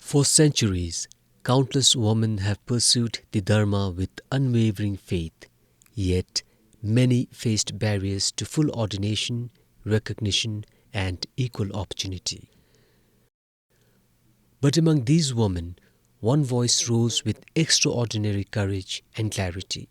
For centuries, countless women have pursued the Dharma with unwavering faith, yet many faced barriers to full ordination, recognition, and equal opportunity. But among these women, one voice rose with extraordinary courage and clarity.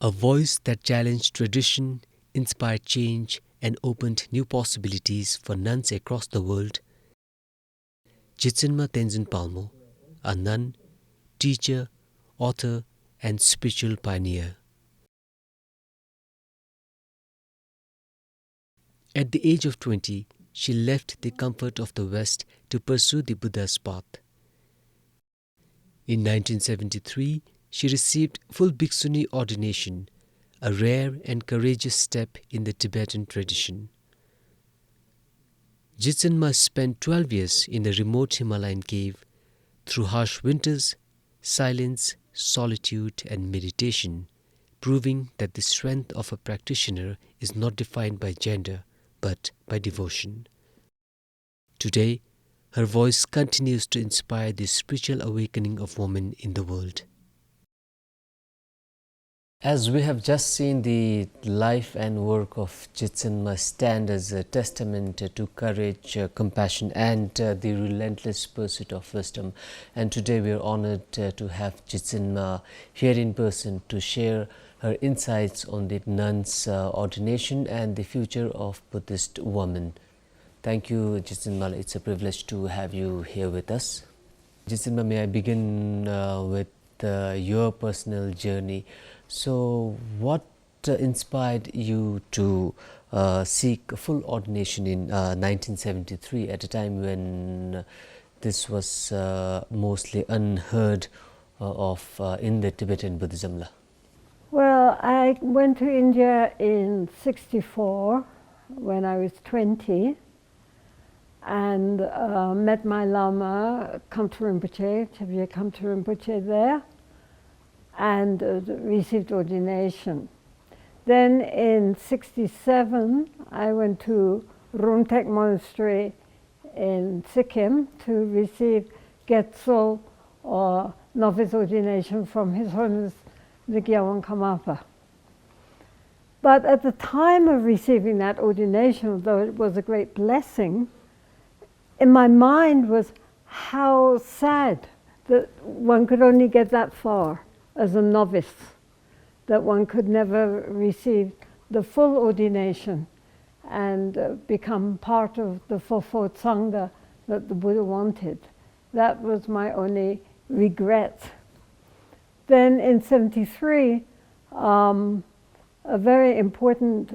A voice that challenged tradition, inspired change, and opened new possibilities for nuns across the world. 𝗲𝗂𝘁𝗵 Tenzin Palmo, a nun, teacher, author, and spiritual pioneer. At the age of 20, she left the comfort of the West to pursue the Buddha's path. In 1973, she received full Bhikshuni ordination, a rare and courageous step in the Tibetan tradition. 𝗲𝗂𝘁𝗵 spent 12 years in a remote Himalayan cave. Through harsh winters, silence, solitude, and meditation, proving that the strength of a practitioner is not defined by gender, but by devotion. Today, her voice continues to inspire the spiritual awakening of women in the world. As we have just seen, the life and work of 𝗲𝗂𝘁𝗵 stand as a testament to courage, compassion, and the relentless pursuit of wisdom. And today we are honored to have 𝗲𝗂𝘁𝗵 here in person to share her insights on the nuns' ordination and the future of Buddhist women. Thank you, 𝗲𝗂𝘁𝗵. It's a privilege to have you here with us. 𝗲𝗂𝘁𝗵, may I begin with your personal journey? So, what inspired you to seek full ordination in 1973, at a time when this was mostly unheard of in the Tibetan Buddhism? Well, I went to India in '64 when I was 20 and met my Lama, 𝗵𝗃𝗃 there, and received ordination. Then in '67, I went to Rumtek Monastery in Sikkim to receive 𝗪𝗪 or novice ordination from His Holiness the 𝗪𝗵𝗃𝗵. But at the time of receiving that ordination, although it was a great blessing, in my mind was how sad that one could only get that far as a novice, that one could never receive the full ordination and become part of the fourfold Sangha that the Buddha wanted. That was my only regret. Then in '73, a very important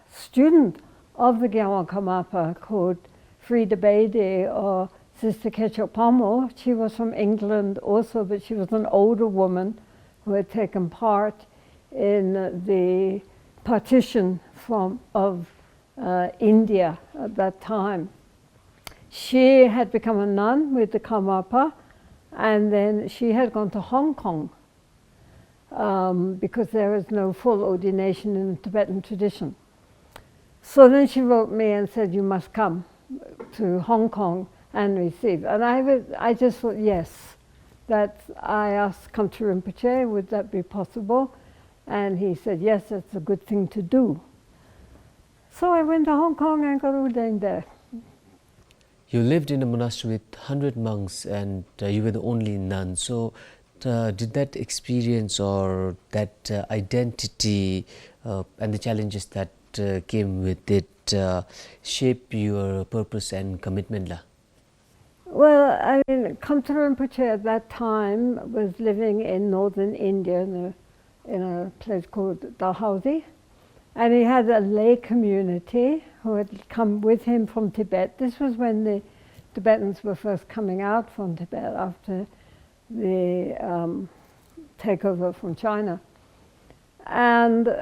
student of the 𝗪𝗵𝗃𝗵 called Frida Bedi, or Sister 𝗪𝗃𝗃, she was from England also, but she was an older woman who had taken part in the partition of India at that time. She had become a nun with the 𝗪𝗵𝗃, and then she had gone to Hong Kong because there was no full ordination in the Tibetan tradition. So then she wrote me and said, you must come to Hong Kong and receive. And I just thought, yes, that I asked 𝗵𝗃𝗃 Rinpoche, would that be possible? And he said, yes, that's a good thing to do. So I went to Hong Kong and got ordained there. You lived in a monastery with 100 monks and you were the only nun. So did that experience or that identity and the challenges that came with it shape your purpose and commitment? Well, I mean, 𝗵𝗃𝗃 Rinpoche at that time was living in northern India in a place called Dalhousie, and he had a lay community who had come with him from Tibet. This was when the Tibetans were first coming out from Tibet after the takeover from China. And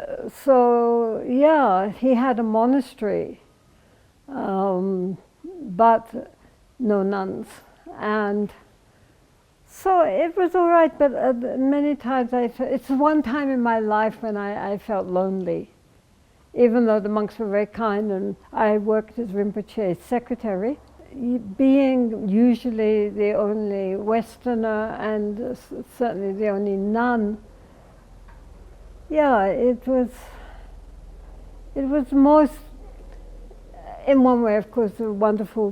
so, yeah, he had a monastery, but no nuns. And so it was all right, but many times it's one time in my life when I felt lonely, even though the monks were very kind, and I worked as Rinpoche's secretary being usually the only Westerner and certainly the only nun, yeah, it was most, in one way, of course, a wonderful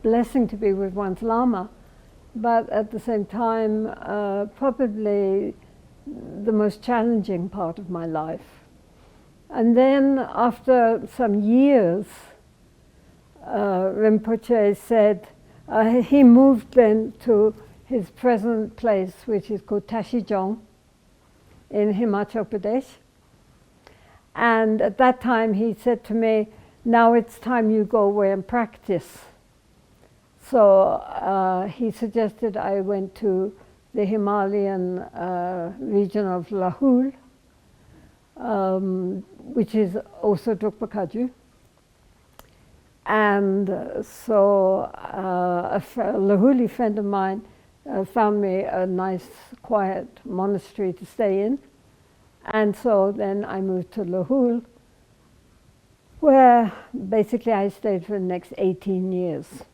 blessing to be with one's Lama, but at the same time, probably the most challenging part of my life. And then after some years, Rinpoche said, he moved then to his present place, which is called Tashijong in Himachal Pradesh. And at that time he said to me, now it's time you go away and practice. So he suggested I went to the Himalayan region of Lahul, which is also Drukpa Kagyu. And so a Lahuli friend of mine found me a nice, quiet monastery to stay in. And so then I moved to Lahul, where basically I stayed for the next 18 years.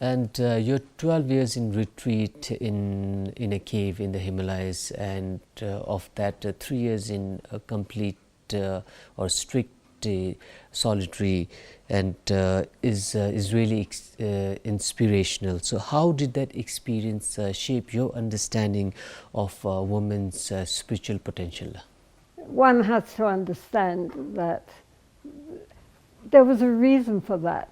And you're 12 years in retreat in a cave in the Himalayas, and of that 3 years in a complete or strict solitary, and is really inspirational. So how did that experience shape your understanding of women's spiritual potential? One has to understand that there was a reason for that.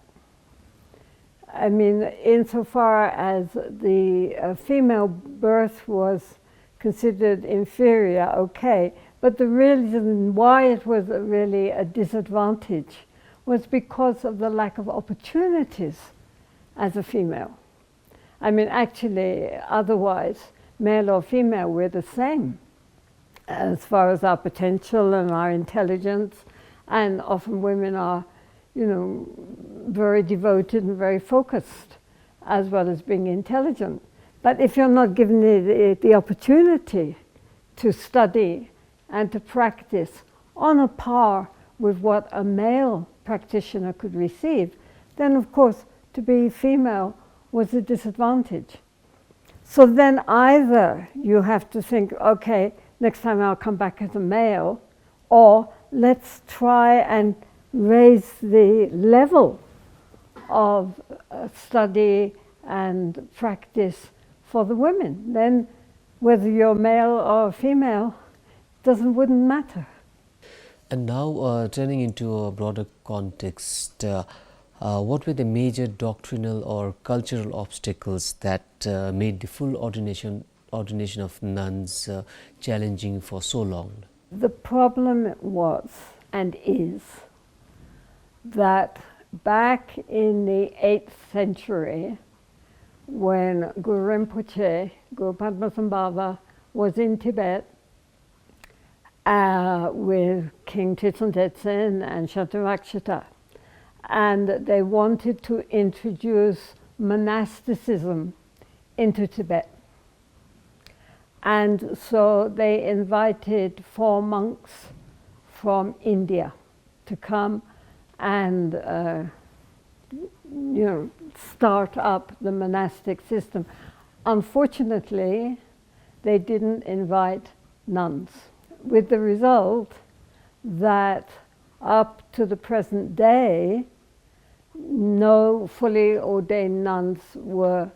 I mean, insofar as the female birth was considered inferior, okay, but the reason why it was really a disadvantage was because of the lack of opportunities as a female. I mean, actually, otherwise, male or female, we're the same as far as our potential and our intelligence, and often women are, you know, very devoted and very focused, as well as being intelligent. But if you're not given the opportunity to study and to practice on a par with what a male practitioner could receive, then of course to be female was a disadvantage. So then either you have to think, okay, next time I'll come back as a male, or let's try and raise the level of study and practice for the women. Then whether you're male or female wouldn't matter. And now turning into a broader context, what were the major doctrinal or cultural obstacles that made the full ordination of nuns challenging for so long? The problem was and is that back in the 8th century, when Guru Rinpoche, Guru Padmasambhava, was in Tibet with King Tritson Detsen and Shantarakshita, and they wanted to introduce monasticism into Tibet. And so they invited 4 monks from India to come and start up the monastic system. Unfortunately, they didn't invite nuns, with the result that up to the present day, no fully ordained nuns were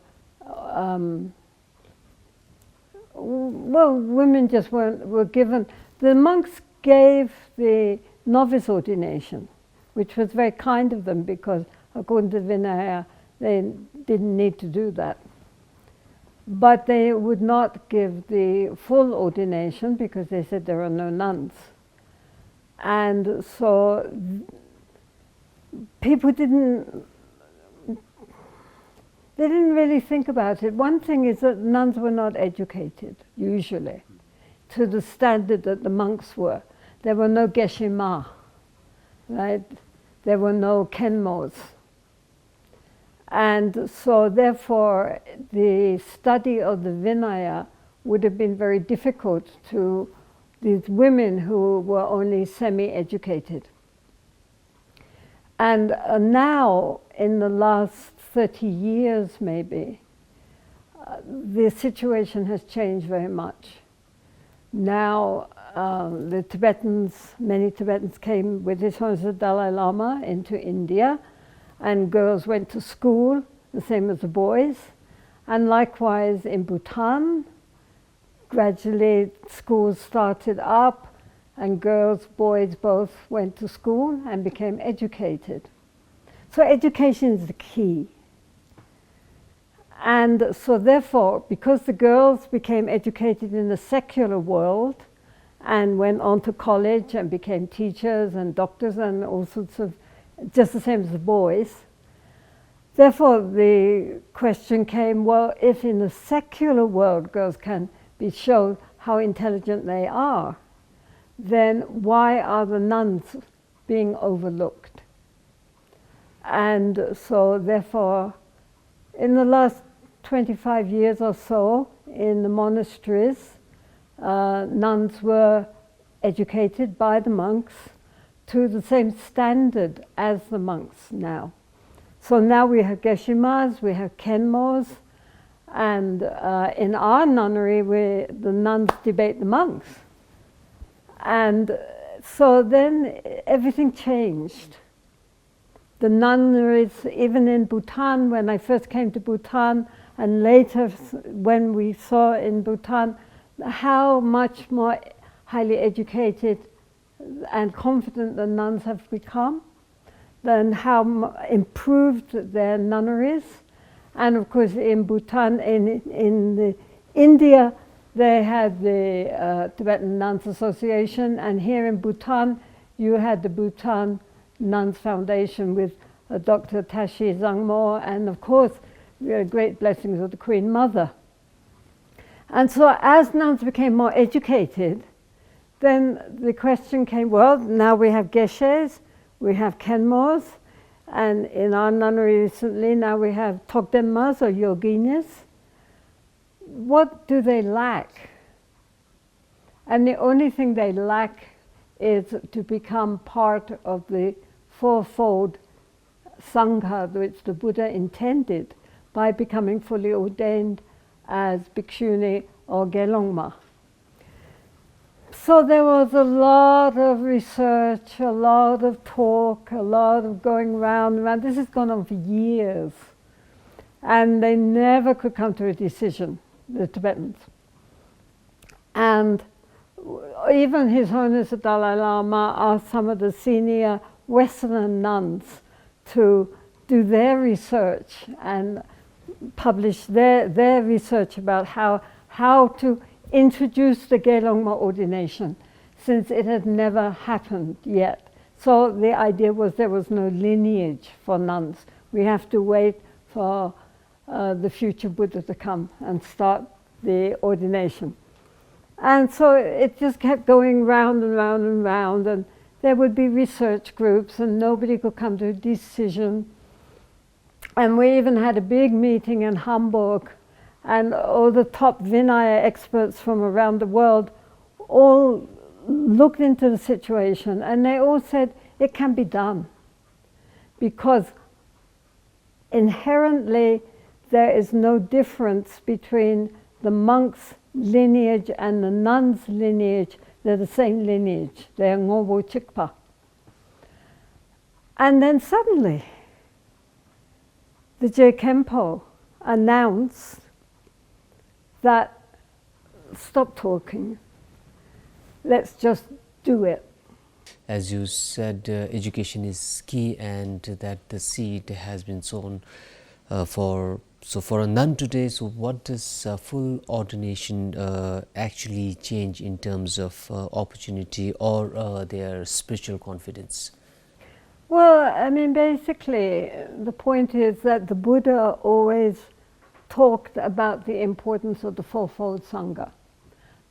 women just were given. The monks gave the novice ordination, which was very kind of them, because according to Vinaya, they didn't need to do that. But they would not give the full ordination because they said there are no nuns. And so people didn't really think about it. One thing is that nuns were not educated, usually, to the standard that the monks were. There were no geshe-ma, right? There were no kenmos. And so therefore, the study of the Vinaya would have been very difficult to these women who were only semi-educated. And now, in the last 30 years maybe, the situation has changed very much. Now the Tibetans, many Tibetans came with His Holiness the Dalai Lama into India, and girls went to school, the same as the boys. And likewise in Bhutan, gradually schools started up, and girls, boys both went to school and became educated. So education is the key. And so therefore, because the girls became educated in the secular world and went on to college and became teachers and doctors and all sorts of, just the same as the boys, therefore the question came, well, if in the secular world girls can be shown how intelligent they are, then why are the nuns being overlooked? And so therefore, in the last 25 years or so, in the monasteries, nuns were educated by the monks to the same standard as the monks now. So now we have geshe-mas, we have kenmos, and in our nunnery, the nuns debate the monks. And so then everything changed. The nunneries, even in Bhutan, when I first came to Bhutan, and later when we saw in Bhutan how much more highly educated and confident the nuns have become, then how improved their nunneries. And of course in Bhutan, in India, they had the Tibetan Nuns Association, and here in Bhutan you had the Bhutan Nuns Foundation with Dr. Tashi Zangmo, and of course great blessings of the Queen Mother. And so as nuns became more educated, then the question came, well, now we have geshes, we have kenmos, and in our nunnery recently now we have togdenmas or yoginis. What do they lack? And the only thing they lack is to become part of the fourfold Sangha which the Buddha intended by becoming fully ordained as bhikshuni or gelongma. So there was a lot of research, a lot of talk, a lot of going round and round. This has gone on for years. And they never could come to a decision, the Tibetans. And even His Holiness the Dalai Lama asked some of the senior Western nuns to do their research and publish their research about how to introduce the gelongma ordination, since it had never happened yet. So the idea was there was no lineage for nuns. We have to wait for the future Buddha to come and start the ordination. And so it just kept going round and round and round, and there would be research groups and nobody could come to a decision. And we even had a big meeting in Hamburg, and all the top Vinaya experts from around the world all looked into the situation, and they all said it can be done, because inherently there is no difference between the monk's lineage and the nun's lineage. They're the same lineage. They're 𝗀𝗵𝗿𝗀𝗃𝗃. And then suddenly the 𝗂𝗵𝗃𝗃 announced that stop talking, let's just do it. As you said, education is key, and that the seed has been sown for a nun today. So what does full ordination actually change in terms of opportunity or their spiritual confidence? Well, I mean, basically the point is that the Buddha always talked about the importance of the fourfold Sangha.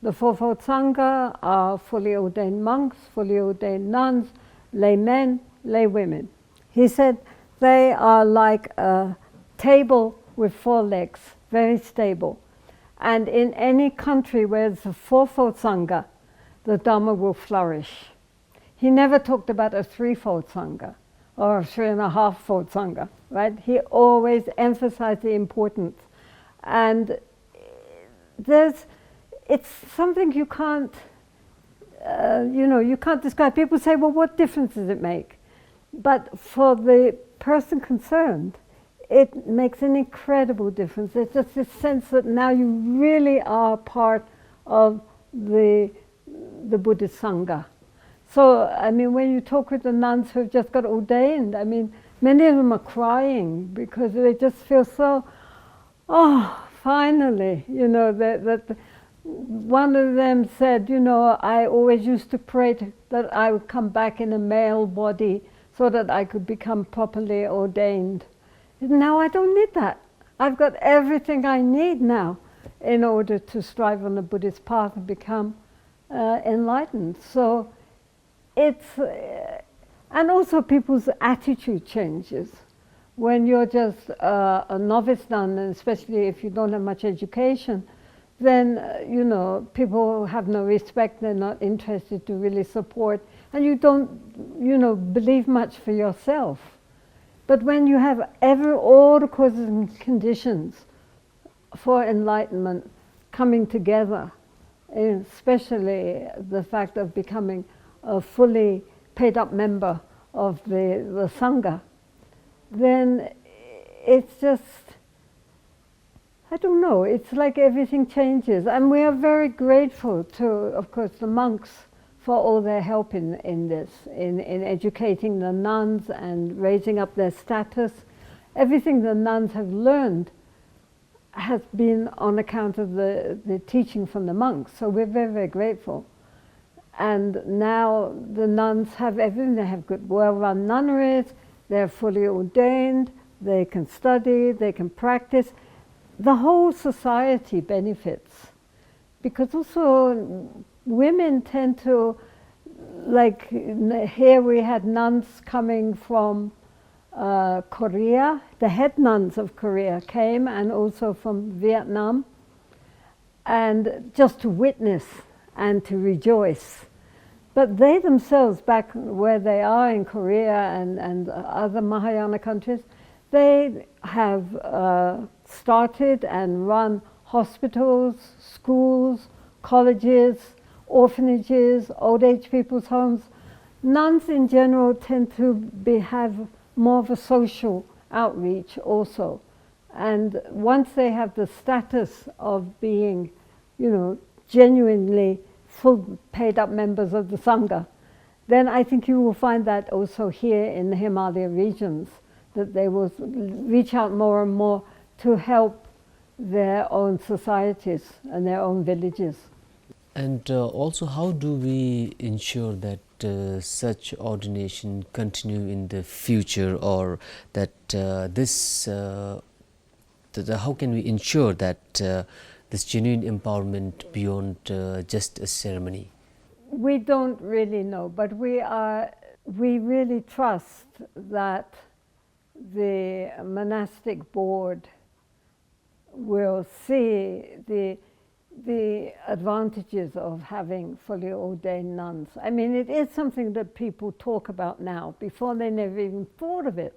The fourfold Sangha are fully ordained monks, fully ordained nuns, lay men, lay women. He said they are like a table with four legs, very stable. And in any country where there's a fourfold Sangha, the Dhamma will flourish. He never talked about a threefold Sangha or 𝗃𝗏𝗃𝗃 right? He always emphasized the importance. And it's something you can't, you can't describe. People say, well, what difference does it make? But for the person concerned, it makes an incredible difference. There's just this sense that now you really are part of the Buddhist Sangha. So, I mean, when you talk with the nuns who have just got ordained, I mean, many of them are crying because they just feel so, oh, finally, that one of them said, I always used to pray that I would come back in a male body so that I could become properly ordained. Now I don't need that. I've got everything I need now in order to strive on the Buddhist path and become enlightened. So it's, and also people's attitude changes. When you're just a novice nun, and especially if you don't have much education, then people have no respect, they're not interested to really support, and you don't believe much for yourself. But when you have all the causes and conditions for enlightenment coming together, especially the fact of becoming a fully paid up member of the Sangha, then it's just, I don't know, it's like everything changes. And we are very grateful to, of course, the monks for all their help in this, in educating the nuns and raising up their status. Everything the nuns have learned has been on account of the teaching from the monks, so we're very, very grateful. And now the nuns have everything. They have good, well-run nunneries, they're fully ordained, they can study, they can practice. The whole society benefits, because also women tend to, like here we had nuns coming from Korea, the head nuns of Korea came, and also from Vietnam, and just to witness and to rejoice. But they themselves, back where they are in Korea and other Mahayana countries, they have started and run hospitals, schools, colleges, orphanages, old age people's homes. Nuns in general tend to have more of a social outreach also. And once they have the status of being, genuinely full paid up members of the Sangha, then I think you will find that also here in the Himalaya regions, that they will reach out more and more to help their own societies and their own villages. And also, how do we ensure that such ordination continue in the future, or that how can we ensure that this genuine empowerment beyond just a ceremony? We don't really know, but we really trust that the monastic board will see the advantages of having fully ordained nuns. I mean, it is something that people talk about now. Before, they never even thought of it.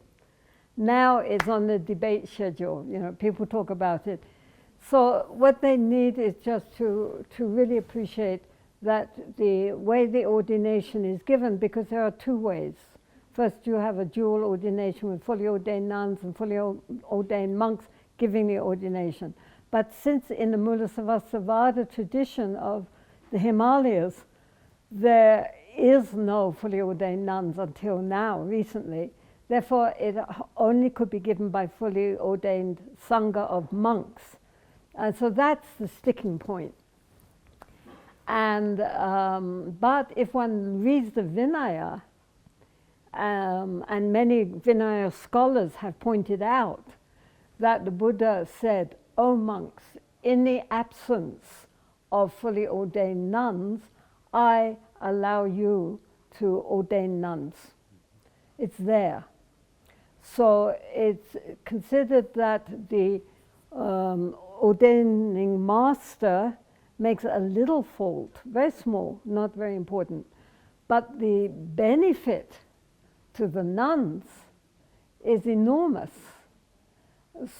Now it's on the debate schedule. People talk about it. So what they need is just to really appreciate that the way the ordination is given, because there are two ways. First, you have a dual ordination with fully ordained nuns and fully ordained monks giving the ordination. But since in the 𝗪𝗪𝗪𝗪 tradition of the Himalayas, there is no fully ordained nuns until now, recently. Therefore, it only could be given by fully ordained Sangha of monks. And so that's the sticking point. And, but if one reads the Vinaya, and many Vinaya scholars have pointed out that the Buddha said, "O monks, in the absence of fully ordained nuns, I allow you to ordain nuns." It's there. So it's considered that the ordaining master makes a little fault, very small, not very important, but the benefit to the nuns is enormous.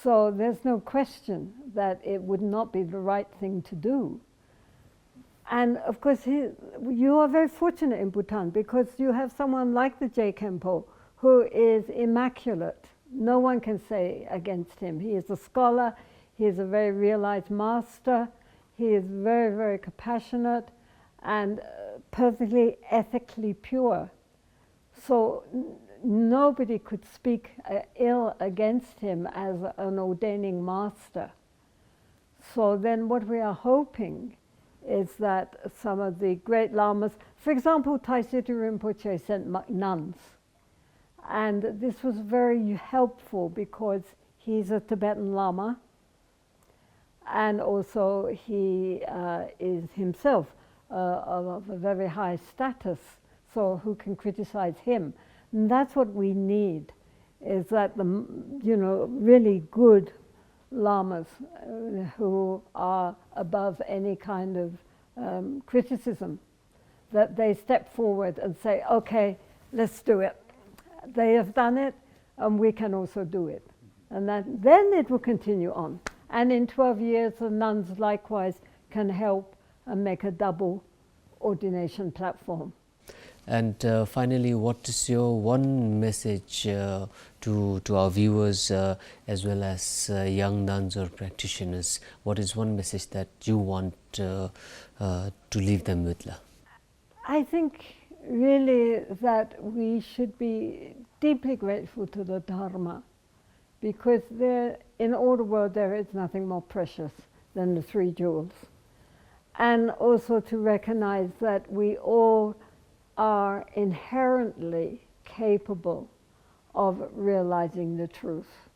So there's no question that it would not be the right thing to do. And of course, you are very fortunate in Bhutan because you have someone like the 𝗂𝗵𝗃 who is immaculate. No one can say against him. He is a scholar, he is a very realized master, he is very, very compassionate and perfectly ethically pure. So nobody could speak ill against him as an ordaining master. So then what we are hoping is that some of the great lamas, for example, Taisiti Rinpoche sent nuns. And this was very helpful because he's a Tibetan Lama, and also he is himself of a very high status, so who can criticize him? And that's what we need, is that the really good lamas who are above any kind of criticism, that they step forward and say, okay, let's do it. They have done it, and we can also do it. And then it will continue on. And in 12 years, the nuns likewise can help and make a double ordination platform. And finally, what is your one message to our viewers as well as young nuns or practitioners? What is one message that you want to leave them with? I think really that we should be deeply grateful to the Dharma, because in all the world there is nothing more precious than the three jewels. And also to recognize that we all are inherently capable of realizing the truth,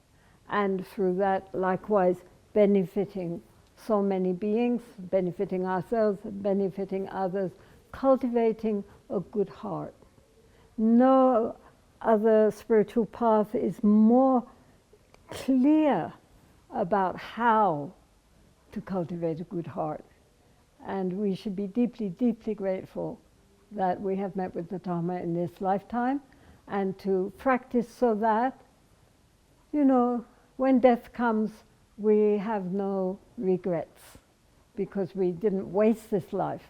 and through that likewise benefiting so many beings, benefiting ourselves, benefiting others, cultivating a good heart. No other spiritual path is more clear about how to cultivate a good heart. And we should be deeply, deeply grateful that we have met with the Dharma in this lifetime, and to practice so that, when death comes, we have no regrets, because we didn't waste this life,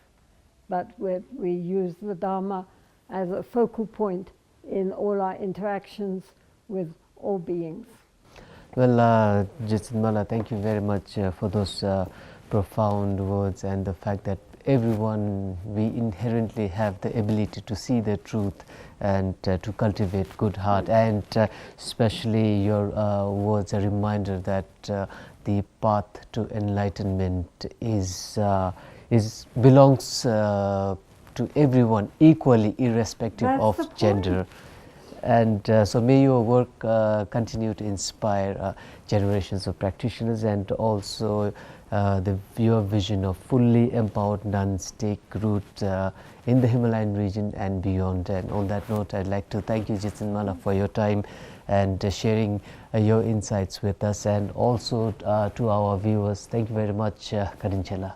but we use the Dharma as a focal point in all our interactions with all beings. Well, 𝗏𝗏𝗃, thank you very much for those profound words, and the fact that everyone, we inherently have the ability to see the truth and to cultivate good heart, and especially your words, a reminder that the path to enlightenment belongs to everyone equally, irrespective of gender. And so may your work continue to inspire generations of practitioners, and also your vision of fully empowered nuns take root in the Himalayan region and beyond. And on that note, I'd like to thank you, 𝗏𝗏𝗃, for your time and sharing your insights with us, and also to our viewers. Thank you very much, Kadinchela.